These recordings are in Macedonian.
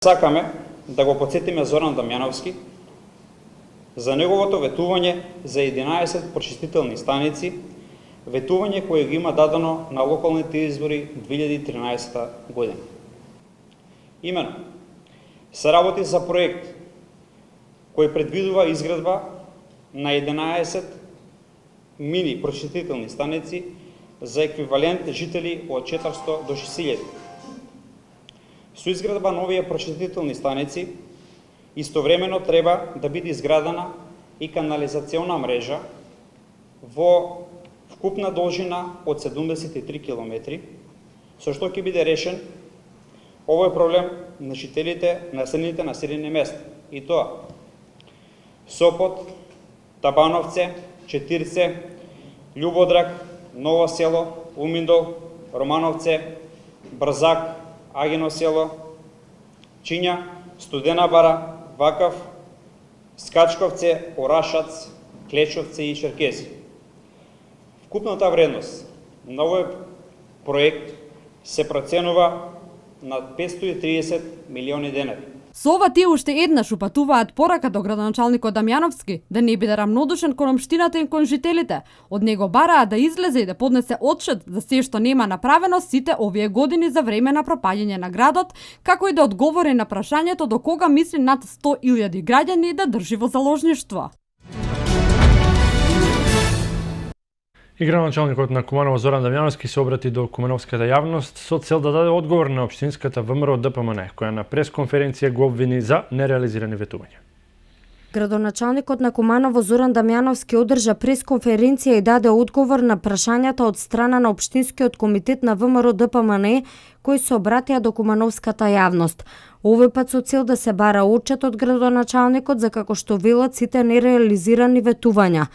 Сакаме да го потсетиме Зоран Дамјановски за неговото ветување за 11 прочистителни станици, ветување кое го има дадено на локалните избори 2013 година. Имено, се работи за проект кој предвидува изградба на 11 мини прочистителни станици за еквивалент жители од 400 до 6000. Со изградба на овие прочистителни станици, истовремено треба да биде изградена и канализациона мрежа во вкупна должина од 73 км, со што ќе биде решен овој проблем на жителите на следните населени места, и тоа Сопот, Табановце, Четирце, Љубодрак, Ново село, Уминдол, Романовце, Брзак, Агино село, Чинја, Студена бара, Вакав, Скачковце, Орашац, Клечовце и Черкези. Вкупната вредност на овој проект се проценува на 530 милиони денари. Со ова тие уште еднаш упатуваат порака до градоначалникот Дамјановски да не биде рамнодушен кон општината и кон жителите. Од него бараат да излезе и да поднесе отчет за се што нема направено сите овие години за време на пропаѓање на градот, како и да одговори на прашањето до кога мисли над 100.000 граѓани да држи во заложништво. И градоначалникот на Куманово Зоран Дамјановски се обрати до кумановската јавност со цел да даде одговор на општинската ВМРО ДПМН, која на пресконференција го обвини за нереализирани ветувања. Градоначалникот на Куманово Зоран Дамјановски одржа пресконференција и даде одговор на прашањата од страна на општинскиот комитет на ВМРО ДПМН кои се обратија до кумановската јавност. Овој пат со цел да се бара отчет од градоначалникот за како што велат сите нереализирани ветувања.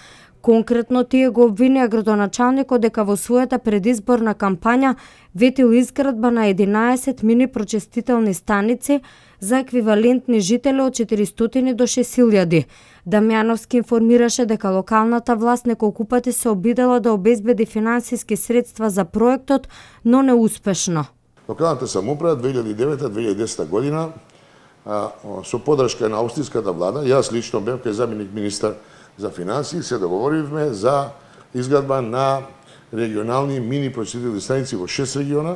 Конкретно тие го обвинија градоначалникот дека во својата предизборна кампања ветил изградба на 11 мини прочистителни станици за еквивалентни жители од 400 до 6000. Дамјановски информираше дека локалната власт неколку пати се обидела да обезбеди финансиски средства за проектот, но неуспешно. Локалната самоуправа 2009-2010 година со подршка на австриската влада, јас лично бев кај заменик министар за финансии, се договоривме за изградба на регионални мини прочистителни станици во 6 региона,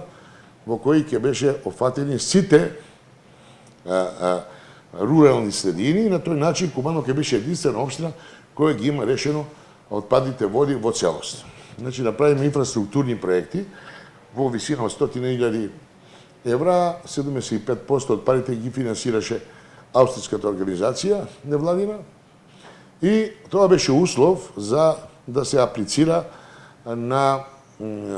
во кои ќе беше офатени сите рурални средини и на тој начин Куманово ќе беше единствена општина која ги има решено отпадните води во целост. Значи, направиме инфраструктурни проекти во висина од 100.000 евра, 75% од парите ги финансираше австриската организација невладина, и тоа беше услов за да се аплицира на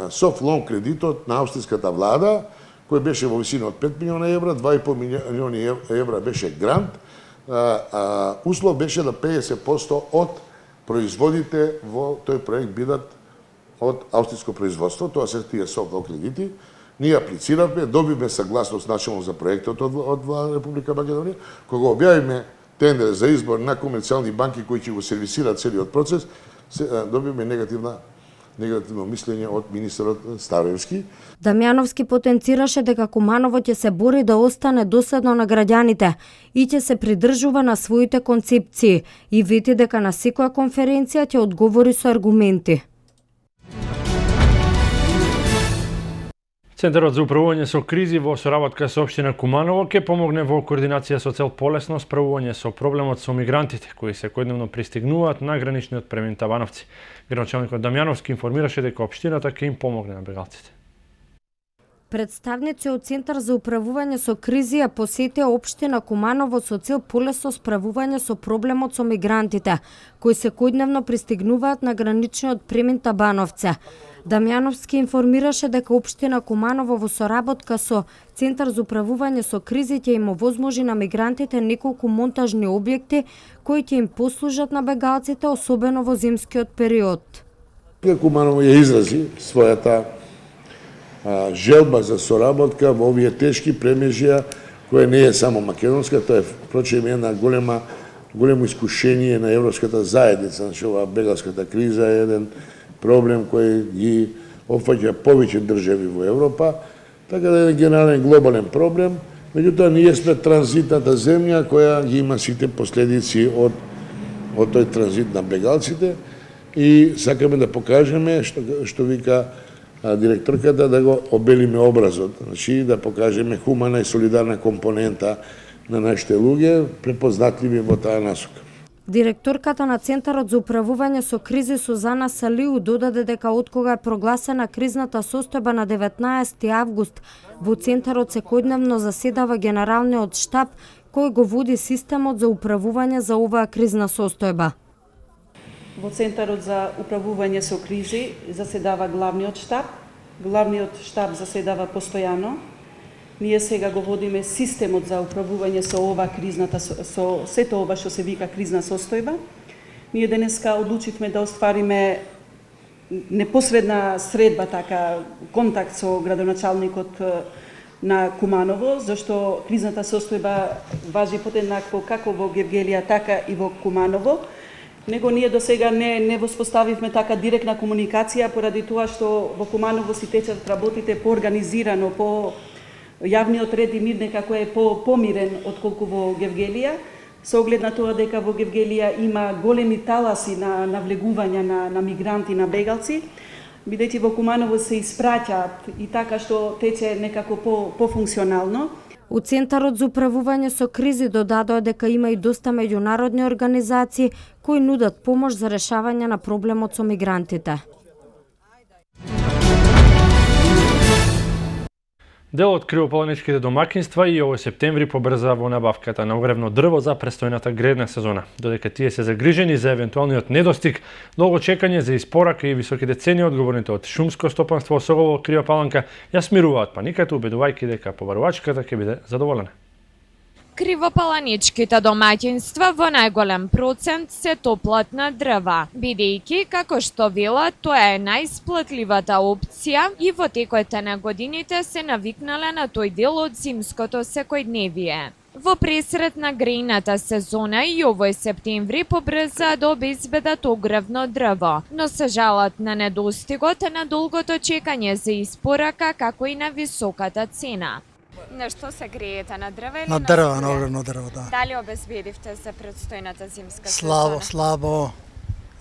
soft loan кредитот на австриската влада, кој беше во висина од 5 милиона евра, 2,5 милиони евра беше грант. Услов беше да 50% од производите во тој проект бидат од австриско производство, тоа се тие soft loan кредити. Ние аплициравме, добивме согласност начално за проектот од Влада Република Македонија, кога објавиме тендер за избор на комерцијални банки кои ќе го сервисираат целиот процес, добивме негативно мислење од министерот Ставревски. Дамјановски потенцираше дека Куманово ќе се бори да остане доследно на граѓаните и ќе се придржува на своите концепции и вети дека на секоја конференција ќе одговори со аргументи. Центарот за управување со кризи во соработка со општина Куманово ќе помогне во координација со цел полесно справување со проблемот со мигрантите кои секојдневно пристигнуваат на граничниот премин Табановци. Градоначалникот Дамјановски информираше дека општината ќе им помогне на бегалците. Представници од Центар за управување со кризи ја посетија општина Куманово со цел полесно справување со проблемот со мигрантите кои секојдневно пристигнуваат на граничниот премин Табановце. Дамјановски информираше дека општина Куманово во соработка со Центар за управување со кризи ќе им овозможи на мигрантите неколку монтажни објекти кои ќе им послужат на бегалците, особено во зимскиот период. Куманово ја изрази својата желба за соработка во овие тешки премежја, која не е само македонска, тоа е впрочем една големо искушение на европската заедница. Значи, ова бегалската криза е еден проблем кој ги опфаќа повеќе држави во Европа, така да е генерален глобален проблем Меѓутоа, ние сме транзитната земја која ги има сите последици од тој транзит на бегалците и сакаме да покажеме, што вика директорката, да го обелиме образот, значи да покажеме хумана и солидарна компонента на нашите луѓе, препознатливи во таа насока. Директорката на Центарот за управување со кризи Сузана Салиу додаде дека откога е прогласена кризната состојба на 19 август, во Центарот секојдневно заседава Генералниот штаб кој го води системот за управување за оваа кризна состојба. Во Центарот за управување со кризи заседава главниот штаб. Главниот штаб заседава постојано. Ние сега го водиме системот за управување со ова кризната со сето ова што се вика кризна состојба. Ние денеска одлучивме да оствариме непосредна средба, така контакт со градоначалникот на Куманово, зашто кризната состојба важи подеднакво како во Гевгелија, така и во Куманово. Него ние до сега не воспоставивме така директна комуникација поради тоа што во Куманово си течат работите поорганизирано, по јавниот ред и мир некако е помирен отколку во Гевгелија, со оглед на тоа дека во Гевгелија има големи таласи на навлегување на мигранти, на бегалци, бидејќи во Куманово се испраќаат и така што тече некако пофункционално. У Центарот за управување со кризи додадоа дека има и доста меѓународни организации кои нудат помош за решавање на проблемот со мигрантите. Дел од кривополаничките домакинства и овој септември побрза во набавката на огревно дрво за престојната гредна сезона. Додека тие се загрижени за евентуалниот недостиг, долго чекање за испорака и високите цени, одговорните од шумско стопанство Согово Кривопаланка ја смируваат паниката, убедувајќи дека побарувачката ќе биде задоволена. Кривопаланичките домаќинства во најголем процент се топлат на дрва, бидејќи, како што велат, тоа е најсплатливата опција и во текот на годините се навикнале на тој дел од зимското секојдневие. Во пресред на грејната сезона и овој септември побрза да обезбедат огревно дрво, но се жалат на недостигот, на долгото чекање за испорака, како и на високата цена. На што се греете, на дрва или на дрва, струја? на огревно дрво, да. Дали обезбедивте за предстојната зимска Слабо, сезона? слабо.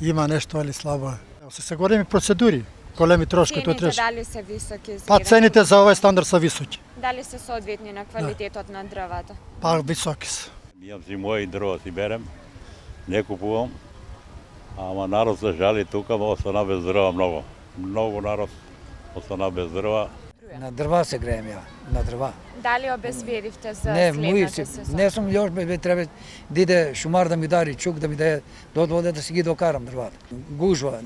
Има нешто, али слабо е. Се големи процедури, големи трошки, тоа Цените треба. дали се високи? Па цените за овој стандард се високи. Дали се соодветни на квалитетот на дрвата? Па високи се. Имам си мои дрва си берем, не купувам, ама народ се жали тука, остана без дрва многу. Многу народ остана без дрва. На дрва се греем ја, на дрва. Дали обезбедивте за Не, мои следната си, сезона? не сум још бе треба да иде шумар да ми дари чук да ми даде дозволе да си ги докарам дрвата. Гужва,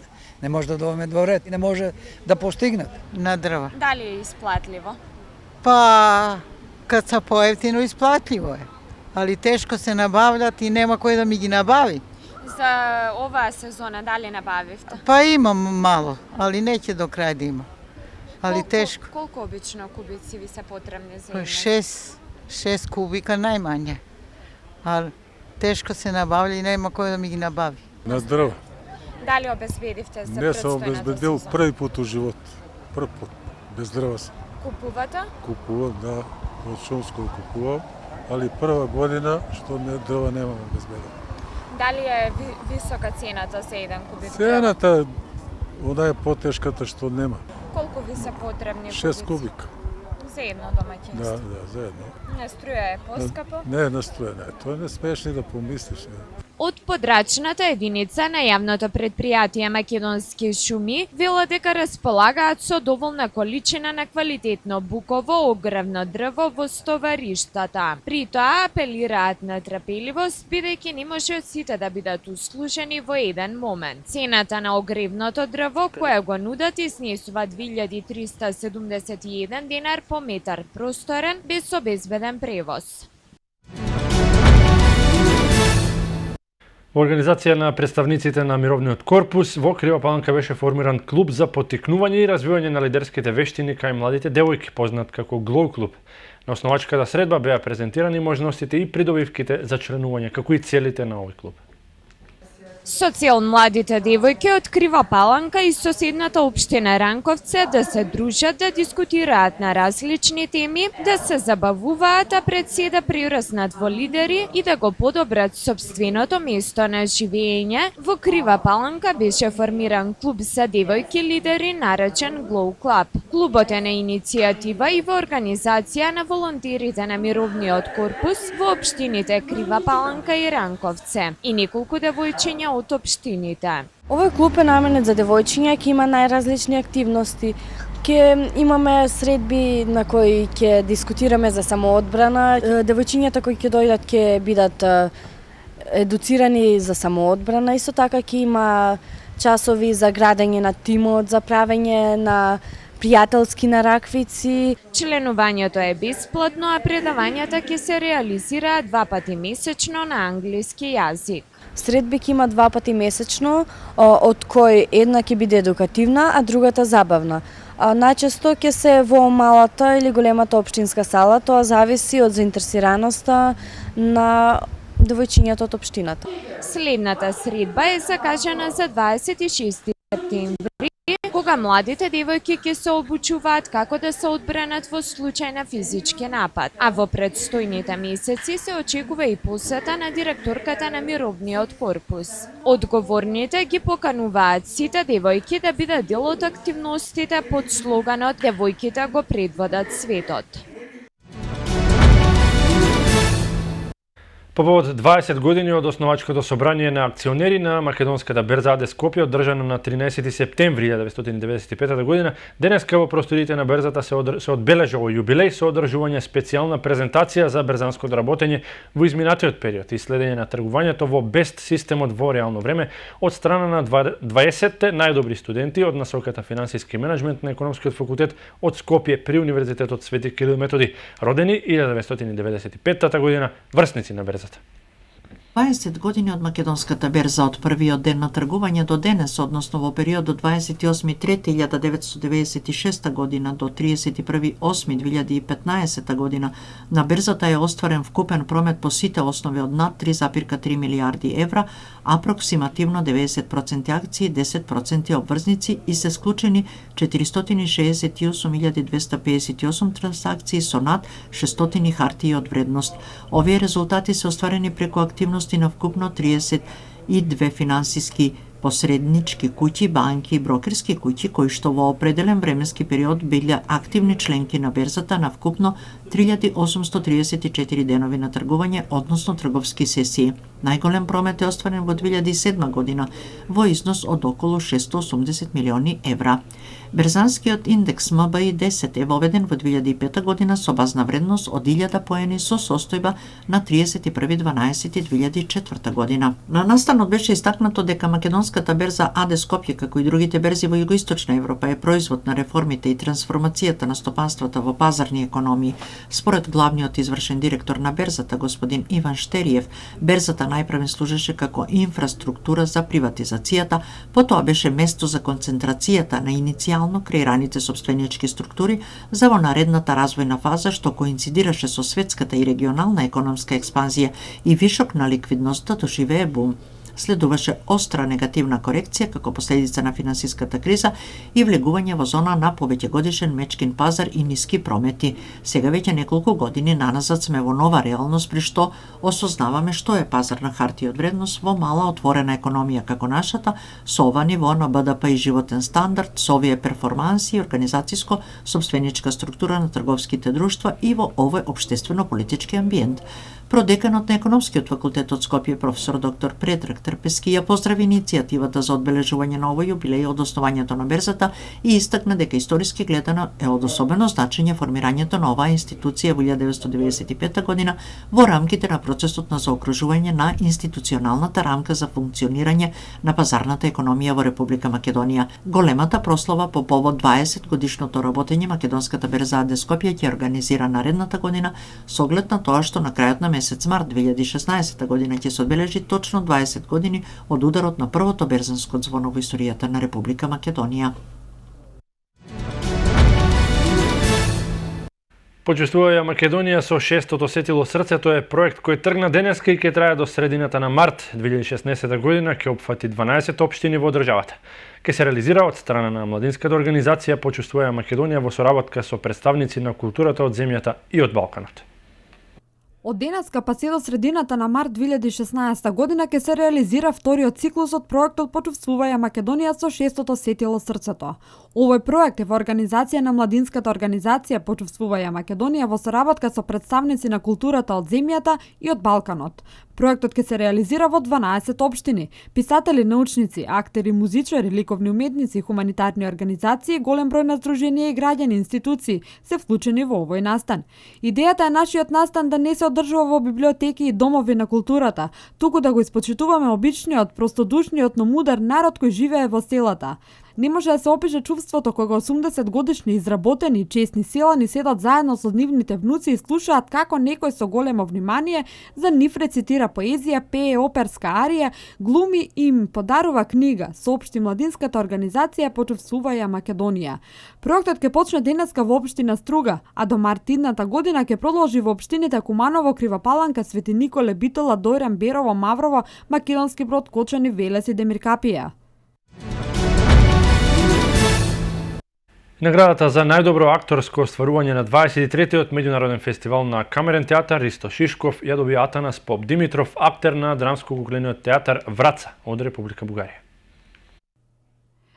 не може да довеме во ред и не може да постигнат. На дрва. Дали е исплатливо? Па, кад са поевтино исплатливо е. Али тешко се набавljат и нема кој да ми ги набави. За оваа сезона дали набавивте? Па имам мало, али неќе до крај да има. Али тешко. Колку обично кубици ви се потребни за Па име? 6 кубика најмање. Али тешко се набавља и нема кој да ми ги набави. На дрва. Дали обезбедивте за Не се предстојната обезбедил сезона? први пат у живот. Прв пат. Без дрва се Купувате? купувам, да, од Шумско купувам, али прва година што не дрва немам обезбедено. Дали е висока цената за еден кубик? Цената, она е потешката што нема. Колку ви се потребни 6 кубика. За едно Да, домаќинство? да, заедно. Не струја е поскапо? Не, настроена е. Тоа не смеш ни да помислиш. Од подрачната единица на јавното предпријатие Македонски шуми велат дека располагаат со доволна количина на квалитетно буково огревно дрво во стовариштата. При тоа апелираат на трпеливост, бидејќи не може сите да бидат услушани во еден момент. Цената на огревното дрво кое го нудат изнесува 2371 денар по метар просторен без обезбеден превоз. Во организација на представниците на Мировниот корпус, во Кривопаланка беше формиран клуб за поттикнување и развивање на лидерските вештини кај младите девојки, познат како Глоу клуб. На основачката средба беа презентирани можностите и придобивките за членување, како и целите на овој клуб. Со цел младите девојки од Крива Паланка и соседната општина Ранковце да се дружат, да дискутираат на различни теми, да се забавуваат, а пред се да прираснат во лидери и да го подобрат собственото место на живење, во Крива Паланка беше формиран клуб за девојки лидери наречен Glow Club. Клубот е на иницијатива и во организација на волонтерите на Мировниот корпус во општините Крива Паланка и Ранковце и неколку девојчиња од општините. Овој клуб е наменет за девојчиња, ќе има најразлични активности. Ќе имаме средби на кои ќе дискутираме за самоодбрана. Девојчињата кои ќе дојдат ќе бидат едуцирани за самоодбрана. Исто така ќе има часови за градење на тимот, за правење на пријателски нараквици. Членувањето е бесплатно, а предавањата ќе се реализираат 2 пати месечно на англиски јазик. Средби ќе има 2 пати месечно, од кои една ќе биде едукативна, а другата забавна. Најчесто ќе се во малата или големата општинска сала, тоа зависи од заинтересираноста на девојчињата од општината. Следната средба е закажана за 26 септември, кога младите девојки ќе се обучуваат како да се одбранат во случај на физички напад. А во предстојните месеци се очекува и посета на директорката на Мировниот корпус. Одговорните ги покануваат сите девојки да бидат дел од активностите под слоганот "Девојките го предводат светот". По повод 20 години од основачкото собрание на акционери на Македонската берза АД Скопје, одржано на 13 септември 1995 година, денеска во просториите на берзата се одбележа овој јубилеј со одржување специјална презентација за берзанското работење во изминатиот период и следење на тргувањето во бест системот во реално време од страна на 20 најдобри студенти од насоката финансиски менеджмент на економскиот факултет од Скопје при Универзитетот Свети Кирил Методи, родени 1995 година, врсници на берзата. 20 години од Македонската берза од првиот ден на тргување до денес, односно во периодот 28.3.1996 година до 31.8.2015 година, на берзата е остварен вкупен промет по сите основи од над 3,3 милиарди евра, апроксимативно 90% акции, 10% обврзници и се склучени 468.258 трансакции со над 600 хартии од вредност. Овие резултати се остварени преку активност на вкупно 32 финансиски посреднички куќи, банки и брокерски куќи кои што во определен временски период биле активни членки на берзата на вкупно 3834 денови на тргување, односно трговски сесии. Најголем промет е остварен во 2007 година во износ од околу 680 милиони евра. Берзанскиот индекс МБИ-10 е воведен во 2005 година со базна вредност од 1000 поени со состојба на 31.12.2004 година. На настанот беше истакнато дека Македонската берза АД Скопје, како и другите берзи во Југоисточна Европа, е производ на реформите и трансформацијата на стопанствата во пазарни економии. Според главниот извршен директор на берзата, господин Иван Штериев, берзата најпрвен служеше како инфраструктура за приватизацијата, потоа беше место за концентрацијата на иницијално креираните собственички структури за во наредната развојна фаза што коинцидираше со светската и регионална економска експанзија и вишок на ликвидноста доживее бум. Следуваше остра негативна корекција како последица на финансиската криза и влегување во зона на повеќегодишен мечкин пазар и ниски промети. Сега веќе неколку години наназад сме во нова реалност при што осознаваме што е пазар на хартија од вредност во мала отворена економија како нашата, со ова ниво на БДП и животен стандард, со овие перформанси и организацијско собственичка структура на трговските друштва и во овој општествено-политички амбиент. Продеканот на економскиот факултет од Скопје, професор доктор Предраг Трпески, ја поздрави иницијативата за одбележување на овој јубилеј од основањето на берзата и истакна дека историски гледано е од особено значење формирањето на оваа институција во 1995 година во рамките на процесот на заокружување на институционалната рамка за функционирање на пазарната економија во Република Македонија. Големата прослава по повод 20 годишното работење Македонската берза АД Скопје ќе организира наредната година со оглед на тоа што на крајот на месец март 2016 година ќе се одбележи точно 20 години од ударот на првото берзанско звоно во историјата на Република Македонија. Почувствува ја Македонија со 6-тото сетило срцето е проект кој тргна денеска и ќе трае до средината на март 2016 година, ќе опфати 12 општини во државата. Ќе се реализира од страна на младинската организација Почувствува ја Македонија во соработка со представници на културата од земјата и од Балканот. Од денеска па се до средината на март 2016 година ќе се реализира вториот циклус од проектот Почувствува ја Македонија со 6-тото сетило срцето. Овој проект е во организација на младинската организација Почувствува ја Македонија во соработка со представници на културата од земјата и од Балканот. Проектот ќе се реализира во 12 општини. Писатели, научници, актери, музичари, ликовни уметници, хуманитарни организации, голем број на здруженија и граѓани институции се вклучени во овој настан. Идејата е нашиот настан да не се одржува во библиотеки и домови на културата, туку да го испочитуваме обичниот, простодушниот, но мудар народ кој живее во селата. Не може да се опише чувството кога 80 годишни изработени и честни селани седат заедно со нивните внуци и слушаат како некој со големо внимание за нив рецитира поезија, пее оперска арија, глуми и им подарува книга, соопшти младинската организација Почувствува ја Македонија. Проектот ќе почне денеска во општина Струга, а до март идната година ќе продолжи во општините Куманово, Крива Паланка, Свети Николе, Битола, Дојран, Берово, Маврово, Македонски Брод, Кочани, Велес и Демиркапија. Наградата за најдобро акторско остварување на 23-тиот меѓународен фестивал на камерен театар Ристо Шишков ја добија Атанас Поп Димитров, актер на драмско-куклениот театар Враца од Република Бугарија.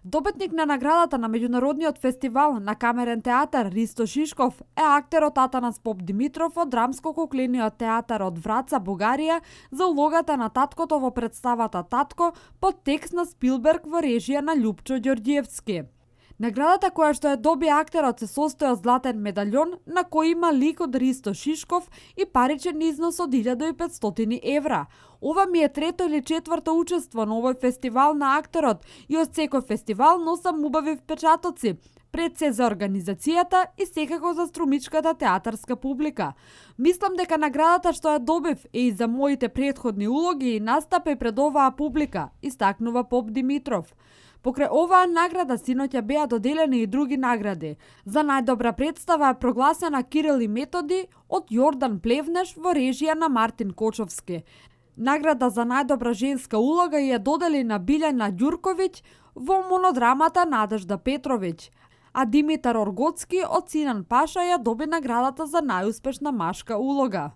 Добитник на наградата на меѓународниот фестивал на камерен театар Ристо Шишков е актерот Атанас Поп Димитров од драмско-куклениот театар од Враца, Бугарија, за улогата на таткото во представата Татко под текст на Спилберг во режија на Љупчо Ѓорѓиевски. Наградата која што ја доби актерот се состои од златен медалјон на кој има лик од Ристо Шишков и паричен износ од 1500 евра. Ова ми е трето или четврто учество на овој фестивал на актерот и од секој фестивал носам убави впечатоци, пред се за организацијата и секако за струмичката театарска публика. Мислам дека наградата што ја добив е и за моите претходни улоги и настапи пред оваа публика, истакнува Поп Димитров. Покрај оваа награда синоќа беа доделени и други награди. За најдобра представа е прогласена Кирил и Методи од Јордан Плевнеш во режија на Мартин Кочовски. Награда за најдобра женска улога ја додели на Билјана Ѓурковиќ во монодрамата Надежда Петровиќ, а Димитар Оргоцки од Синан Паша ја доби наградата за најуспешна машка улога.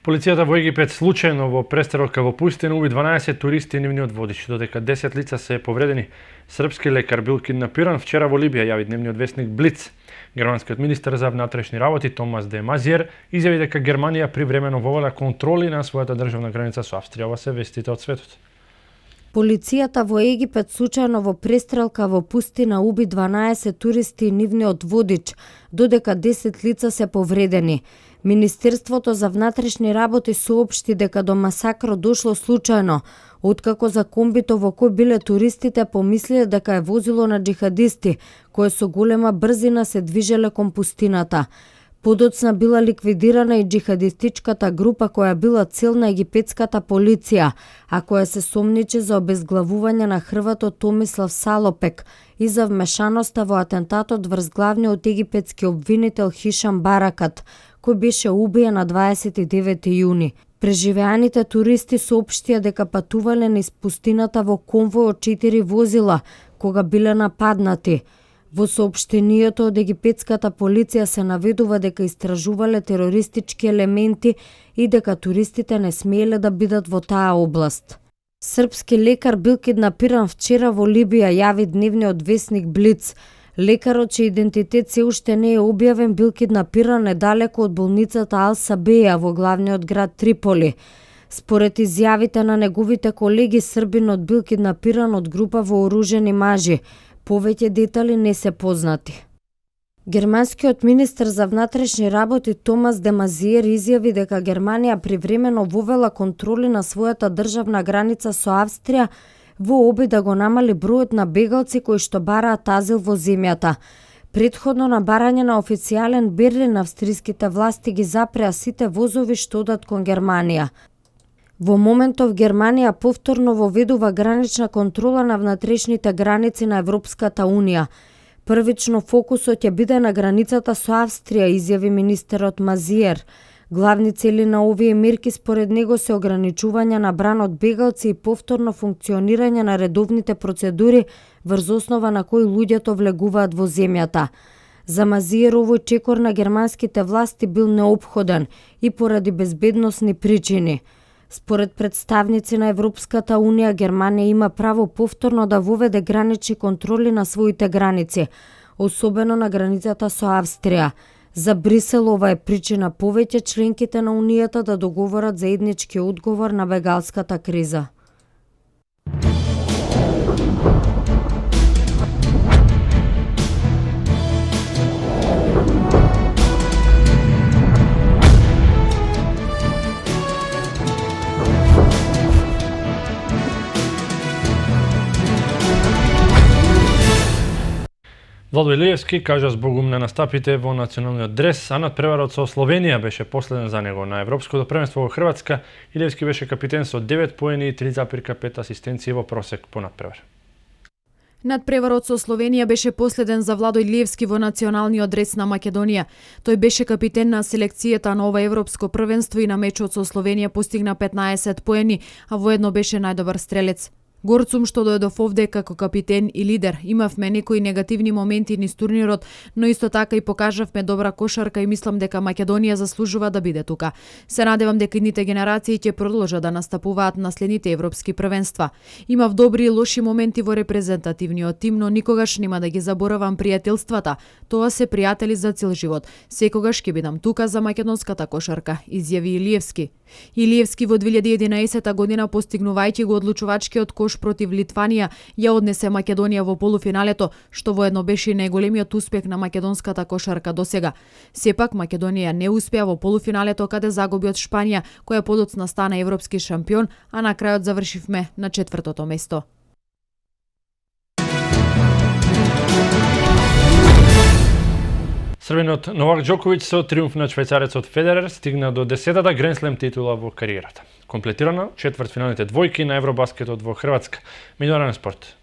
Полицијата во Египет случајно во престрелка во пустина уби 12 туристи и нивниот водич, додека 10 лица се повредени. Српски лекар бил киднапиран вчера во Либија, јави дневниот вестник Блиц. Германскиот министер за внатрешни работи Томас де Мазиер изјави дека Германија привремено вовела контроли на својата државна граница со Австрија. Ова се вестите од светот. Полицијата во Египет случајно во престрелка во пустина уби 12 туристи и нивниот водич, додека 10 лица се повредени. Министерството за внатрешни работи соопшти дека до масакрот дошло случајно, откако за комбито во кој биле туристите помислиле дека е возило на џихадисти, кои со голема брзина се движеле кон пустината. Подоцна била ликвидирана и џихадистичката група која била цел на египетската полиција, а која се сомничи за обезглавување на Хрватот Томислав Салопек и за вмешаноста во атентатот врз главниот египетски обвинител Хишам Баракат, кој беше убиен на 29 јуни. Преживеаните туристи соопштија дека патувале низ пустината во конвој од 4 возила, кога биле нападнати. Во соопштението од египетската полиција се наведува дека истражувале терористички елементи и дека туристите не смееле да бидат во таа област. Српски лекар бил киднапиран вчера во Либија, јави дневниот вестник Блиц. Лекарот, чиј идентитет се уште не е објавен, бил киднапиран недалеку од болницата Ал Сабеја во главниот град Триполи. Според изјавите на неговите колеги, Србинот бил киднапиран од група вооружени мажи. Повеќе детали не се познати. Германскиот министер за внатрешни работи Томас де Мазиер изјави дека Германија привремено вовела контроли на својата државна граница со Австрија во обид да го намали бројот на бегалци кои што бараат азил во земјата. Претходно на барање на официјален Берлин, австриските власти ги запреа сите возови што одат кон Германија. Во моментов Германија повторно воведува гранична контрола на внатрешните граници на Европската Унија. Првично фокусот ќе биде на границата со Австрија, изјави министерот Мазиер. Главни цели на овие мерки според него се ограничување на бранот бегалци и повторно функционирање на редовните процедури врз основа на кои луѓето влегуваат во земјата. За Мазиер овој чекор на германските власти бил неопходен и поради безбедносни причини. Според представници на Европската Унија, Германија има право повторно да воведе гранични контроли на своите граници, особено на границата со Австрија. За Брисел ова е причина повеќе членките на Унијата да договорат заеднички одговор на бегалската криза. Владо Илиевски кажа збогум на настапите во националниот дрес, а надпреварот со Словенија беше последен за него. На Европското првенство во Хрватска, Илиевски беше капитен со 9 поени и 3,5 асистенции во просек по надпревар. Надпреварот со Словенија беше последен за Владо Илиевски во националниот дрес на Македонија. Тој беше капитен на селекцијата на ова европско првенство и на мечот со Словенија постигна 15 поени, а воедно беше најдобар стрелец. Горд сум што дојдов овде како капитен и лидер. Имавме некои негативни моменти низ турнирот, но исто така и покажавме добра кошарка и мислам дека Македонија заслужува да биде тука. Се надевам дека идните генерации ќе продолжат да настапуваат на следните европски првенства. Имав добри и лоши моменти во репрезентативниот тим, но никогаш нема да ги заборавам пријателствата. Тоа се пријатели за цел живот. Секогаш ќе бидам тука за македонската кошарка, изјави Илиевски. Илиевски во 2011 година, постигнувајќи го одлучувачкиот кош против Литванија, ја однесе Македонија во полуфиналето, што воедно беше и најголемиот успех на македонската кошарка досега. Сепак Македонија не успеа во полуфиналето, каде загуби од Шпанија, која подоцна стана европски шампион, а на крајот завршивме на 4-то место. Србинот Новак Џоковиќ со триумф на швајцарецот Федерер стигна до 10-та Гранд Слем титула во кариерата. Комплетирано четвртфиналните двојки на Евробаскетот во Хрватска. Меѓународен спорт.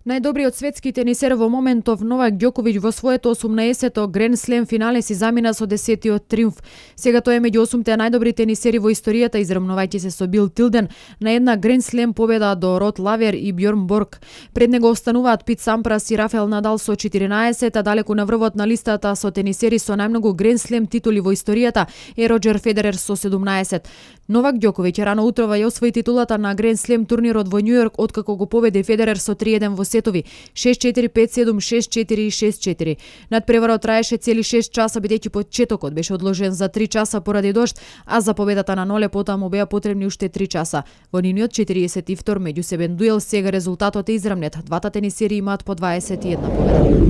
Најдобриот светски тенисер во моментов Новак Ѓоковиќ во своето 18-то Гранд Слем финале си замина со 10-тиот триумф. Сега тој е меѓу 8-те најдобри тенисери во историјата, изравнувајќи се со Бил Тилден на една Гранд Слем победа до Род Лавер и Бјорн Борг. Пред него остануваат Пит Сампрас и Рафаел Надал со 14, а далеку на врвот на листата со тенисери со најмногу Гранд Слем титули во историјата е Роџер Федерер со 17. Новак Ѓоковиќ рано утрова ја освои титулата на Гранд Слем турнирот во Њујорк откако го победи Федерер со 3-1 во сетови 6-4, 5-7, 6-4 и 6-4. Надпреварот траеше цели 6 часа, бидејќи почетокот беше одложен за 3 часа поради дожд, а за победата на Ноле потаму беа потребни уште 3 часа. Во нивниот 42 меѓусебен дуел сега резултатот е изравнет. Двата тенисери имаат по 21 победа.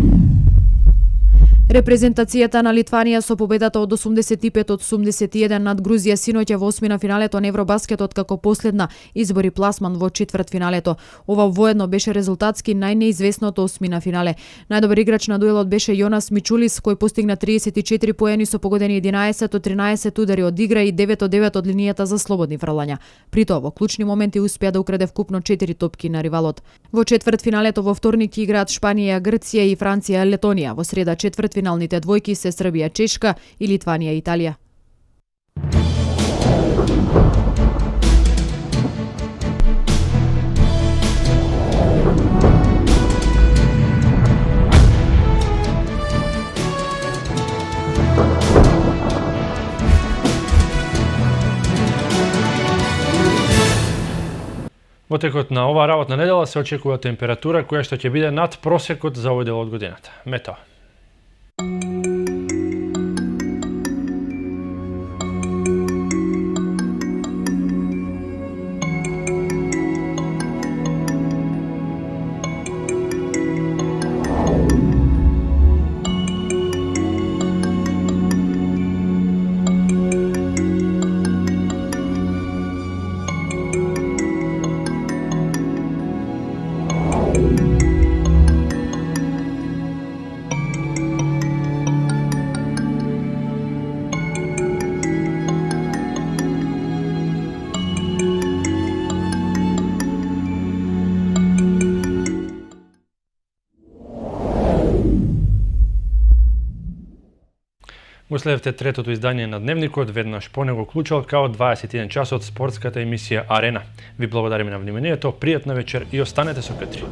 Репрезентацијата на Литванија со победата од 85-81 над Грузија синоќа во осмина финалето на Евробаскетот како последна избори пласман во четвртфиналето. Ова воедно беше резултатски најнеизвестното осмина финале. Најдобар играч на дуелот беше Јонас Мичулис, кој постигна 34 поени со погодени 11 од 13 удари од игра и 9 од 9 од линијата за слободни фрлања. При тоа во клучни моменти успеа да украде вкупно 4 топки на ривалот. Во четвртфиналето во вторник ќе играат Шпанија, Грција и Франција, Летонија. Во среда четвртфиналните двојки се Србија, Чешка и Литванија, Италија. Во текот на оваа работна недела се очекува температура која што ќе биде над просекот за овој дел од годината. Метео. Го следевте третото издание на Дневникот, веднаш по него клучал као 21 часот спортската емисија Арена. Ви благодариме на вниманието, пријатна вечер и останете со Петри.